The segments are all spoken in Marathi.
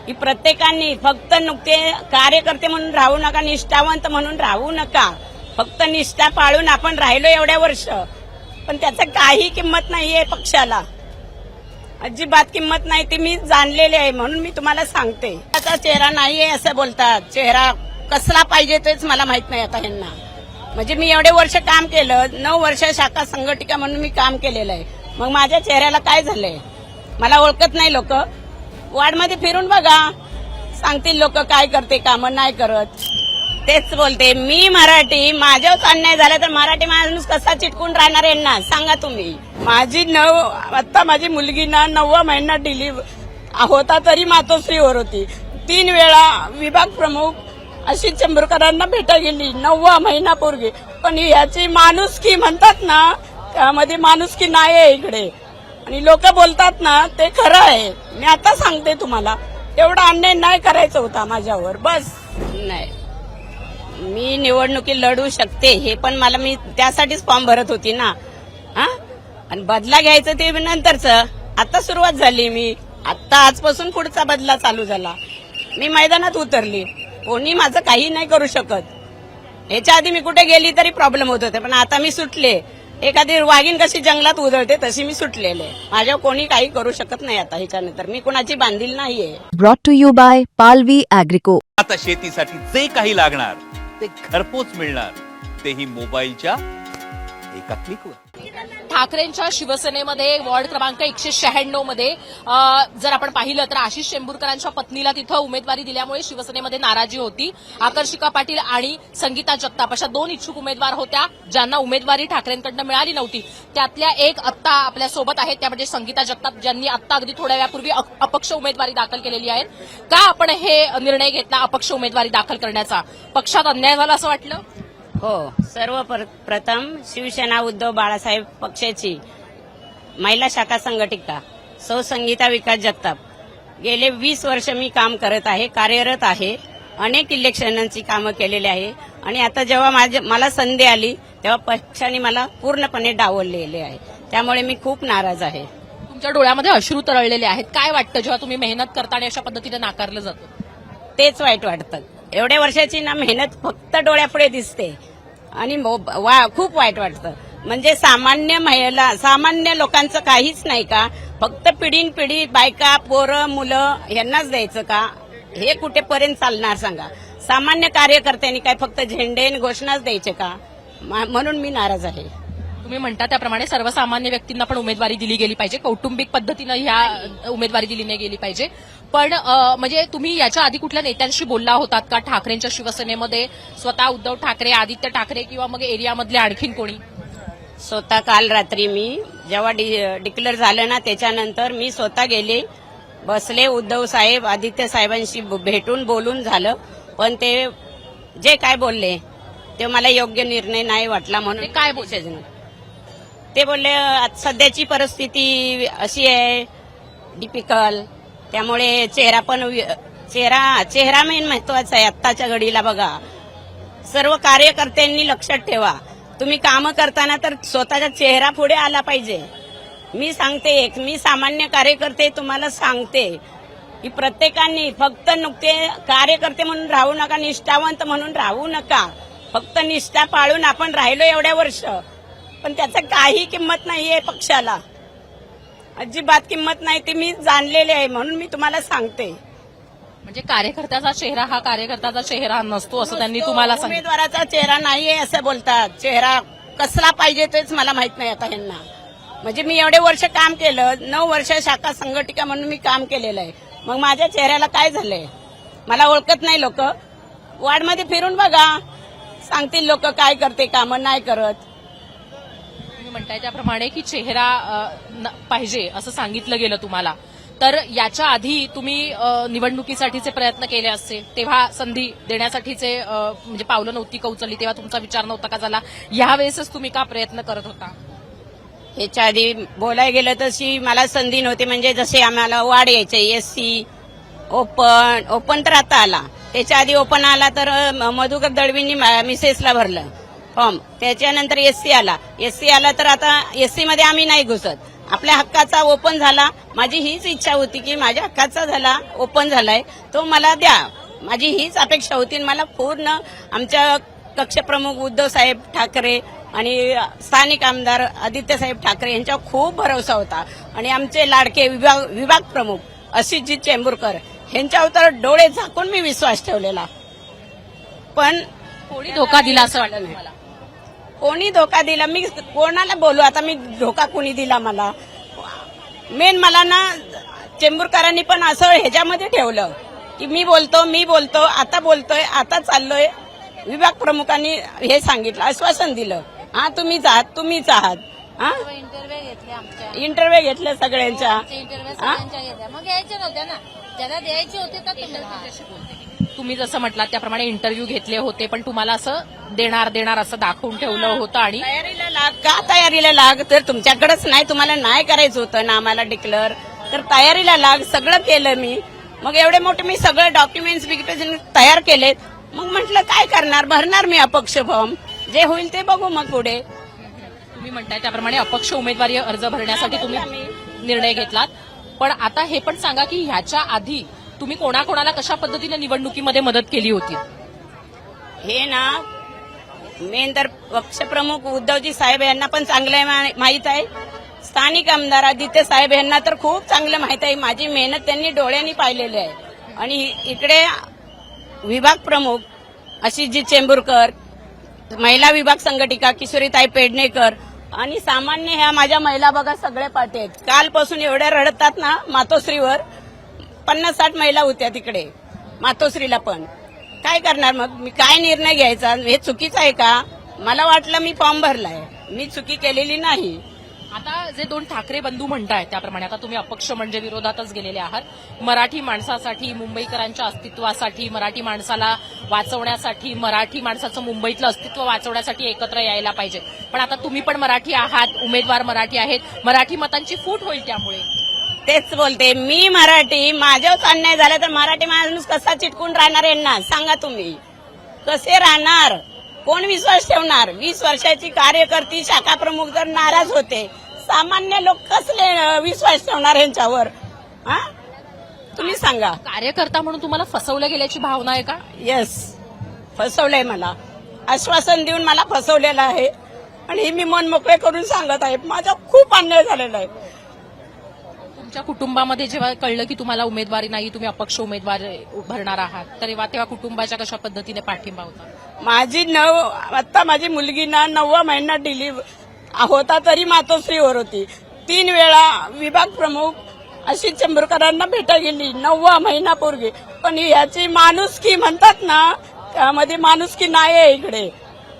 की प्रत्येकाने फक्त नुकते कार्यकर्ते म्हणून राहू नका, निष्ठावंत म्हणून राहू नका. फक्त निष्ठा पाळून आपण राहिलो एवढ्या वर्ष, पण त्याचं काही किंमत नाहीये पक्षाला, अजिबात किंमत नाही. ती मी जाणलेली आहे म्हणून मी तुम्हाला सांगते. त्याचा चेहरा नाहीये असं बोलतात. चेहरा कसला पाहिजे तेच मला माहित नाही आता ह्यांना. म्हणजे मी एवढे वर्ष काम केलं, 9 वर्ष शाखा संघटिका म्हणून मी काम केलेलं आहे. मग माझ्या चेहऱ्याला काय झालंय? मला ओळखत नाही लोक? वार्डमध्ये फिरून बघा, सांगतील लोक काय करते कामं नाही करत. तेच बोलते मी मराठी. माझ्यावर अन्याय झाला तर मराठी माणूस कसा चिटकून राहणार यांना सांगा तुम्ही. आता माझी मुलगी ना 9वा महिना डिलिव्हरी होता तरी मातोश्रीवर होती. 3 वेळा विभाग प्रमुख अशी चेंबूरकरांना भेटा गेली 9वा महिना पूर्वी. पण याची माणुसकी म्हणतात ना, त्यामध्ये माणुसकी नाही आहे इकडे. आणि लोक बोलतात ना ते खरं आहे. मी आता सांगते तुम्हाला, एवढा अन्याय नाही करायचा होता माझ्यावर. बस नाही, मी निवडणुकी लढू शकते हे पण मी त्यासाठीच फॉर्म भरत होती ना. आणि बदला घ्यायचं ते नंतरच. आता सुरुवात झाली. मी आता आजपासून पुढचा बदला चालू झाला. मी मैदानात उतरली. कोणी माझं काही नाही करू शकत. ह्याच्या आधी मी कुठे गेली तरी प्रॉब्लेम होत होते, पण आता मी सुटले. एखादी वाघीण कशी जंगलात उधळते तशी मी सुटलेले. माझ्यावर कोणी काही करू शकत नाही आता ह्याच्यानंतर. मी कुणाची बांधील नाहीये. ब्रॉट टू यू बाय पालवी ॲग्रिको. आता शेतीसाठी जे काही लागणार ते घरपोच मिळणार, तेही मोबाईलच्या एका क्लिकवर. ठाकरेंच्या शिवसेनेमध्ये वॉर्ड क्रमांक 196 मध्ये जर आपण पाहिलं तर आशिष चेंबूरकरांच्या पत्नीला तिथं उमेदवारी दिल्यामुळे शिवसेनेमध्ये नाराजी होती. आकर्षिका पाटील आणि संगीता जगताप अशा 2 इच्छुक उमेदवार होत्या ज्यांना उमेदवारी ठाकरेंकडून मिळाली नव्हती. त्यातल्या एक आत्ता आपल्या सोबत आहेत, त्या म्हणजे संगीता जगताप, ज्यांनी आत्ता अगदी थोड्या वेळापूर्वी अपक्ष उमेदवारी दाखल केलेली आहे. का आपण हे निर्णय घेतला अपक्ष उमेदवारी दाखल करण्याचा? पक्षात अन्याय झाला असं वाटलं? हो, सर्वप्रथम शिवसेना उद्धव बाळासाहेब पक्षाची महिला शाखा संघटिका सौ संगीता विकास जगताप गेले 20 वर्ष मी काम करत आहे, कार्यरत आहे. अनेक इलेक्शनांची कामं केलेली आहे. आणि आता जेव्हा मला संधी आली तेव्हा पक्षाने मला पूर्णपणे डावललेले आहे. त्यामुळे मी खूप नाराज आहे. तुमच्या डोळ्यामध्ये अश्रू तरळलेले आहेत. काय वाटतं जेव्हा तुम्ही मेहनत करता आणि अशा पद्धतीने नाकारलं जातं? तेच वाईट वाटतं. एवढ्या वर्षाची ना मेहनत फक्त डोळ्यापुढे दिसते आणि खूप वाईट वाटतं. म्हणजे सामान्य महिला, सामान्य लोकांचं काहीच नाही का? फक्त पिढीनपिढी बायका, पोरं, मुलं यांनाच द्यायचं का? हे कुठेपर्यंत चालणार सांगा? सामान्य कार्यकर्त्यांनी काय फक्त झेंडे आणि घोषणाच द्यायचे का? म्हणून मी नाराज आहे. तुम्ही म्हणता त्याप्रमाणे सर्वसामान्य व्यक्तींना पण उमेदवारी दिली गेली पाहिजे, कौटुंबिक पद्धतीनं ह्या उमेदवारी दिली नाही गेली पाहिजे. पण म्हणजे तुम्ही याच्या आधी कुठल्या नेत्यांशी बोलला होतात का ठाकरेंच्या शिवसेनेमध्ये? स्वतः उद्धव ठाकरे, आदित्य ठाकरे किंवा मग एरियामधले आणखीन कोणी? स्वतः काल रात्री मी जेव्हा डिक्लेअर झालं ना त्याच्यानंतर मी स्वतः गेले, बसले, उद्धव साहेब, आदित्य साहेबांशी भेटून बोलून झालं. पण ते जे काय बोलले ते मला योग्य निर्णय नाही वाटला. म्हणून काय बोलायचं ते बोलले सध्याची परिस्थिती अशी आहे डिफिकल्ट, त्यामुळे चेहरा मेन महत्वाचा आहे आत्ताच्या घडीला. बघा, सर्व कार्यकर्त्यांनी लक्षात ठेवा, तुम्ही कामं करताना तर स्वतःचा चेहरा पुढे आला पाहिजे. मी सांगते, मी सामान्य कार्यकर्ते तुम्हाला सांगते की प्रत्येकाने फक्त नुकते कार्यकर्ते म्हणून राहू नका, निष्ठावंत म्हणून राहू नका. फक्त निष्ठा पाळून आपण राहिलो एवढ्या वर्ष, पण त्याचं काही किंमत नाहीये पक्षाला, अजिबात किंमत नाही. ती मी जाणलेली आहे म्हणून मी तुम्हाला सांगते. म्हणजे कार्यकर्त्याचा चेहरा हा कार्यकर्त्याचा चेहरा नसतो असं त्यांनी तुम्हाला सांगितलं? उमेदवाराचा चेहरा नाहीये असं बोलतात. चेहरा कसला पाहिजे तेच मला माहित नाही आता ह्यांना. म्हणजे मी एवढे वर्ष काम केलं, 9 वर्ष शाखा संघटिका म्हणून मी काम केलेलं आहे. मग माझ्या चेहऱ्याला काय झालंय? मला ओळखत नाही लोक? वार्डमध्ये फिरून बघा, सांगतील लोक काय करते कामं नाही करत. तुम्ही म्हणताय त्याप्रमाणे की चेहरा पाहिजे असं सांगितलं गेलं तुम्हाला. तर याच्या आधी तुम्ही निवडणुकीसाठीचे प्रयत्न केले असते, तेव्हा संधी देण्यासाठीचे म्हणजे पावलं नव्हती का उचलली? तेव्हा तुमचा विचार नव्हता का झाला? यावेळेसच तुम्ही का प्रयत्न करत होता? ह्याच्या आधी बोलायला गेलं तशी मला संधी नव्हती. म्हणजे जसे आम्हाला वाढ यायचे, एससी ओपन तर आता आला. त्याच्या आधी ओपन आला तर मधुकर दळवींनी मिसेसला भरलं फॉर्म. त्याच्यानंतर एससी आला तर आता एससी मध्ये आम्ही नाही घुसत. आपल्या हक्काचा ओपन झाला. माझी हीच इच्छा होती की माझ्या हक्काचा झाला, ओपन झालाय, तो मला द्या. माझी हीच अपेक्षा होती. मला पूर्ण आमच्या कक्षप्रमुख उद्धव साहेब ठाकरे आणि स्थानिक आमदार आदित्य साहेब ठाकरे यांच्यावर खूप भरोसा होता. आणि आमचे लाडके विभाग प्रमुख असितजी चेंबूरकर यांच्यावर तर डोळे झाकून मी विश्वास ठेवलेला. पण कोणी धोका दिला असं वाटलं नाही? कोणी धोका दिला? मी कोणाला बोलू आता? मी धोका कोणी दिला मला? मेन मला ना चेंबूरकरांनी पण असं ह्याच्यामध्ये ठेवलं की मी बोलतो, आता बोलतोय, आता चाललोय. विभाग प्रमुखांनी हे सांगितलं, आश्वासन दिलं, हा तुम्हीच आहात. हा इंटरव्ह्यू घेतले सगळ्यांच्या. मग यायचे नव्हते ना, ज्यांना द्यायचे होते तर तुम्ही तुम्ही जसं म्हटलात त्याप्रमाणे इंटरव्ह्यू घेतले होते, पण तुम्हाला असं देणार असं दाखवून ठेवलं होतं. आणि तयारीला लाग. का तयारीला लाग? तर तुमच्याकडेच नाही, तुम्हाला नाही करायचं होतं ना आम्हाला डिक्लेअर, तर तयारीला लाग. सगळं केलं मी. मग एवढे मोठे मी सगळे डॉक्युमेंट्स तयार केलेत. मग म्हटलं काय करणार, भरणार मी अपक्ष फॉर्म, जे होईल ते बघू मग पुढे. तुम्ही म्हणताय त्याप्रमाणे अपक्ष उमेदवारी अर्ज भरण्यासाठी तुम्ही निर्णय घेतलात. पण आता हे पण सांगा की ह्याच्या आधी तुम्ही कोणाकोणाला कशा पद्धतीने निवडणुकीमध्ये मदत केली होती? हे ना मेन तर पक्षप्रमुख उद्धवजी साहेब यांना पण चांगलं माहीत आहे. स्थानिक आमदार आदित्य साहेब यांना तर खूप चांगलं माहीत आहे. माझी मेहनत त्यांनी डोळ्यांनी पाहिलेली आहे. आणि इकडे विभाग प्रमुख असितजी चेंबूरकर, महिला विभाग संघटिका किशोरीताई पेडणेकर आणि सामान्य ह्या माझ्या महिला बघा सगळे पाठी आहेत. कालपासून एवढ्या रडतात ना मातोश्रीवर. 50-60 महिला होत्या तिकडे मातोश्रीला. पण काय करणार मग? मी काय निर्णय घ्यायचा? हे चुकीचं आहे का? मला वाटलं मी फॉर्म भरलाय, मी चुकी केलेली नाही. आता जे दोन ठाकरे बंधू म्हणताय त्याप्रमाणे आता तुम्ही अपक्ष म्हणजे विरोधातच गेलेले आहात. मराठी माणसासाठी, मुंबईकरांच्या अस्तित्वासाठी, मराठी माणसाला वाचवण्यासाठी, मराठी माणसाचं मुंबईतलं अस्तित्व वाचवण्यासाठी एकत्र यायला पाहिजे. पण आता तुम्ही पण मराठी आहात, उमेदवार मराठी आहेत, मराठी मतांची फूट होईल त्यामुळे. तेच बोलते मी, मराठी. माझ्याच अन्याय झाला तर मराठी माणूस कसा चिटकून राहणार यांना सांगा तुम्ही? कसे राहणार? कोण विश्वास ठेवणार? 20 वर्षाची कार्यकर्ती, शाखा प्रमुख जर नाराज होते, सामान्य लोक कसले विश्वास ठेवणार यांच्यावर? हा तुम्ही सांगा. कार्यकर्ता म्हणून तुम्हाला फसवलं गेल्याची भावना आहे का? येस, फसवलंय मला. आश्वासन देऊन मला फसवलेलं आहे. आणि हे मी मन मोकळे करून सांगत आहे, माझा खूप अन्याय झालेला आहे. तुमच्या कुटुंबामध्ये जेव्हा कळलं की तुम्हाला उमेदवारी नाही, तुम्ही अपक्ष उमेदवार भरणार आहात, तेव्हा कुटुंबाच्या कशा पद्धतीने पाठिंबा होता? आता माझी मुलगी ना 9वा महिना डिलिव्हरी होता तरी मातोश्रीवर होती. 3 वेळा विभाग प्रमुख अशी चेंबूरकरांना भेटा गेली 9वा महिना पूर्वी. पण याची माणुसकी म्हणतात ना, त्यामध्ये माणुसकी नाही आहे इकडे.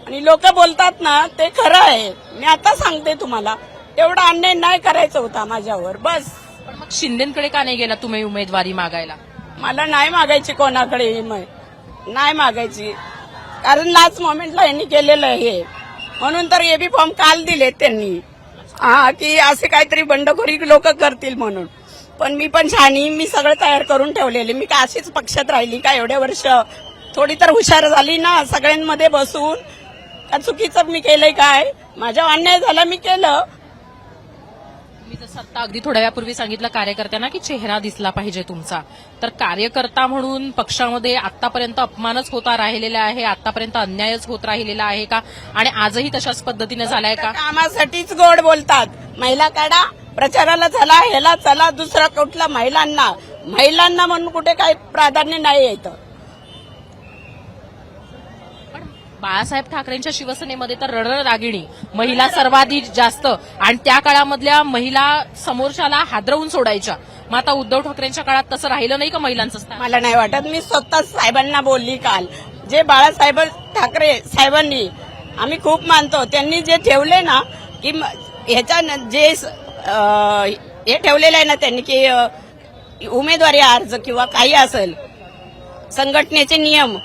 आणि लोक बोलतात ना ते खरं आहे. मी आता सांगते तुम्हाला, एवढा अन्याय नाही करायचा होता माझ्यावर. बस. पण मग शिंदेकडे का नाही गेला तुम्ही उमेदवारी मागायला? मला नाही मागायची कोणाकडे, नाही मागायची. कारण लास्ट मोमेंटला यांनी केलेलं आहे. म्हणून तर एबी फॉर्म काल दिले त्यांनी, की असे काहीतरी बंडखोरी लोक करतील म्हणून. पण मी पण छानी, मी सगळं तयार करून ठेवलेले. मी का अशीच पक्षात राहिली का एवढ्या वर्ष? थोडी तर हुशार झाली ना सगळ्यांमध्ये बसून. का चुकीचं मी केलंय? काय माझ्या अन्याय झाला मी केलं. मी जसं आता अगदी थोड्या वेळापूर्वी सांगितलं कार्यकर्त्यांना की चेहरा दिसला पाहिजे तुमचा, तर कार्यकर्ता म्हणून पक्षामध्ये आतापर्यंत अपमानच होता राहिलेला आहे, आतापर्यंत अन्यायच होत राहिलेला आहे का? आणि आजही तशाच पद्धतीने झालाय का? कामासाठीच गोड बोलतात. महिला काढा, प्रचाराला चला, ह्याला चला, दुसरा कुठला महिलांना म्हणून कुठे काही प्राधान्य नाही येतं. बाळासाहेब ठाकरेंच्या शिवसेनेमध्ये तर रणरागिणी, महिला सर्वाधिक जास्त, आणि त्या काळामधल्या महिला समोरच्याला हादरवून सोडायच्या. मग आता उद्धव ठाकरेंच्या काळात तसं राहिलं नाही का महिलांचं स्थान? मला नाही वाटत. मी स्वतः साहेबांना बोलली काल, जे बाळासाहेब ठाकरे साहेबांनी आम्ही खूप मानतो, त्यांनी जे ठेवले ना की ह्याच्या जे हे ठेवलेलं आहे ना त्यांनी की उमेदवारी अर्ज किंवा काही असेल संघटनेचे नियम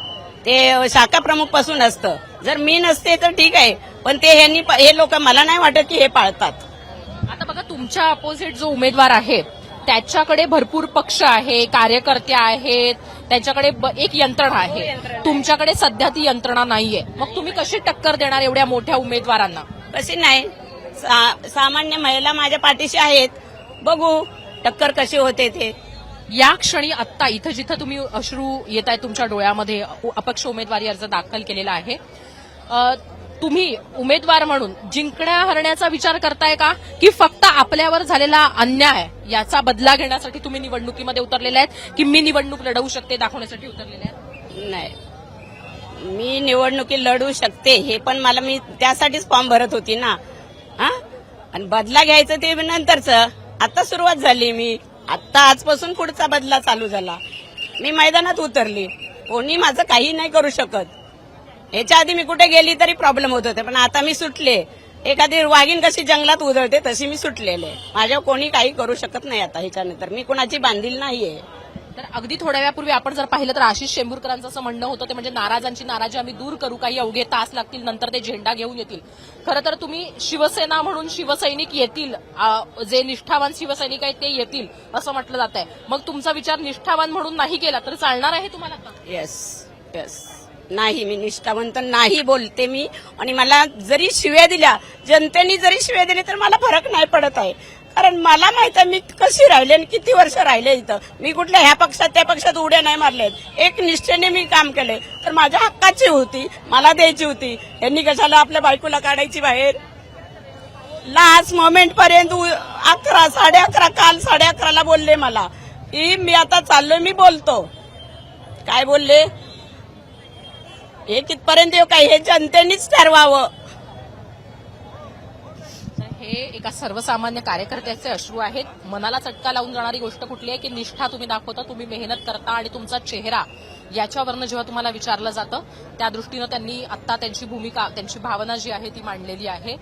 ते शाखा प्रमुख पासून असतं. जर मी नसते तर ठीक आहे, पण ते हे लोक मला नाही वाटत की हे पाळतात. आता बघा तुमच्या अपोजिट जो उमेदवार आहे त्याच्याकडे भरपूर पक्ष आहे, कार्यकर्ते आहेत, त्याच्याकडे एक यंत्रणा आहे. तुमच्याकडे सध्या ती यंत्रणा नाहीये. मग तुम्ही कशी टक्कर देणार एवढ्या मोठ्या उमेदवारांना? कशी नाही, सामान्य महिला माझ्या पाठीशी आहेत. बघू टक्कर कशी होते ते. या क्षणी आत्ता इथं जिथं तुम्ही अश्रू येत आहेत तुमच्या डोळ्यामध्ये, अपक्ष उमेदवारी अर्ज दाखल केलेला आहे, तुम्ही उमेदवार म्हणून जिंकण्या हरण्याचा विचार करताय का, की फक्त आपल्यावर झालेला अन्याय याचा बदला घेण्यासाठी तुम्ही निवडणुकीमध्ये उतरलेले आहेत, की मी निवडणूक लढवू शकते दाखवण्यासाठी उतरलेले आहेत? नाही, मी निवडणुकी लढू शकते हे पण मी त्यासाठीच फॉर्म भरत होती ना. आणि बदला घ्यायचं ते नंतरच. आता सुरुवात झाली. मी आता आजपासून पुढचा बदला चालू झाला. मी मैदानात उतरली. कोणी माझं काही नाही करू शकत. याच्या आधी मी कुठे गेली तरी प्रॉब्लेम होत होते, पण आता मी सुटले. एखादी वाघीण कशी जंगलात उधळते तशी मी सुटलेले. माझ्यावर कोणी काही करू शकत नाही आता ह्याच्यानंतर. मी कोणाची बांधील नाहीये. तर अगदी थोड्या वेळापूर्वी आपण जर पाहिलं तर आशिष शेंबूरकरांचं असं म्हणणं होतं ते म्हणजे नाराजांची नाराजी आम्ही दूर करू, काही अवघे तास लागतील, नंतर ते झेंडा घेऊन येतील. खरं तर तुम्ही शिवसेना म्हणून शिवसैनिक येतील, जे निष्ठावान शिवसैनिक आहेत ते येतील असं म्हटलं जात आहे. मग तुमचा विचार निष्ठावान म्हणून नाही केला तर चालणार आहे तुम्हाला का? Yes yes. नाही, मी निष्ठावंत नाही बोलते मी. आणि मला जरी शिव्या दिल्या, जनतेने जरी शिव्या दिल्या तर मला फरक नाही पडत आहे. कारण मला माहित आहे मी कशी राहिले आणि किती वर्ष राहिले इथं. मी कुठल्या ह्या पक्षात त्या पक्षात उड्या नाही मारल्यात. एक निष्ठेने मी काम केले तर माझ्या हक्काची होती, मला द्यायची होती. यांनी कशाला आपल्या बायकोला काढायची बाहेर. लास्ट मोमेंट पर्यंत 11, 11:30, काल 11:30ला बोलले मला की मी आता चाललोय. मी बोलतो काय बोलले हे कितपर्यंत येऊ काय हे जनतेनेच ठरवावं. हे एका सर्वसामान्य कार्यकर्त्याचे अश्रू आहेत. मनाला चटका लावून जाणारी गोष्ट कुठली आहे की निष्ठा तुम्ही दाखवता, तुम्ही मेहनत करता आणि तुमचा चेहरा याच्यावरनं जेव्हा तुम्हाला विचारलं जातं त्या दृष्टीनं त्यांनी आता त्यांची भूमिका, त्यांची भावना जी आहे ती मांडलेली आहे.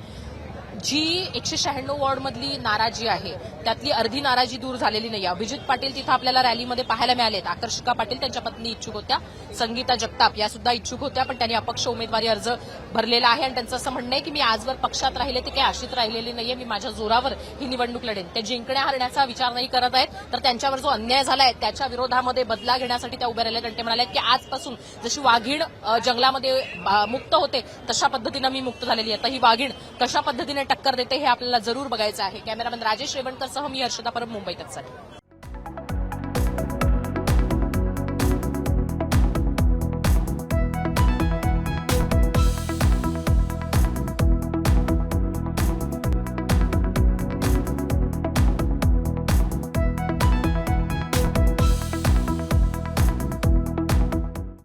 जी 196 वॉर्डमधली नाराजी आहे त्यातली अर्धी नाराजी दूर झालेली नाही. अभिजित पाटील तिथं आपल्याला रॅलीमध्ये पाहायला मिळालेत. आकर्षिका पाटील त्यांच्या पत्नी इच्छुक होत्या, संगीता जगताप या सुद्धा इच्छुक होत्या, पण त्यांनी अपक्ष उमेदवारी अर्ज भरलेला आहे. आणि त्यांचं असं म्हणणं आहे की मी आजवर पक्षात राहिले ते काही आशित राहिलेले नाहीये, मी माझ्या जोरावर ही निवडणूक लढेन. ते जिंकण्या हरण्याचा विचार नाही करत आहेत, तर त्यांच्यावर जो अन्याय झाला आहे त्याच्या विरोधामध्ये बदला घेण्यासाठी त्या उभ्या राहिल्या. ते म्हणाले की आजपासून जशी वाघीण जंगलामध्ये मुक्त होते तशा पद्धतीनं मी मुक्त झालेली आहे. तर ही वाघीण कशा पद्धतीने टक्कर देते हे आपल्याला जरूर बघायचं आहे. कॅमेरामॅन राजेश रेवणकरसह मी हर्षदा परब, मुंबई तक.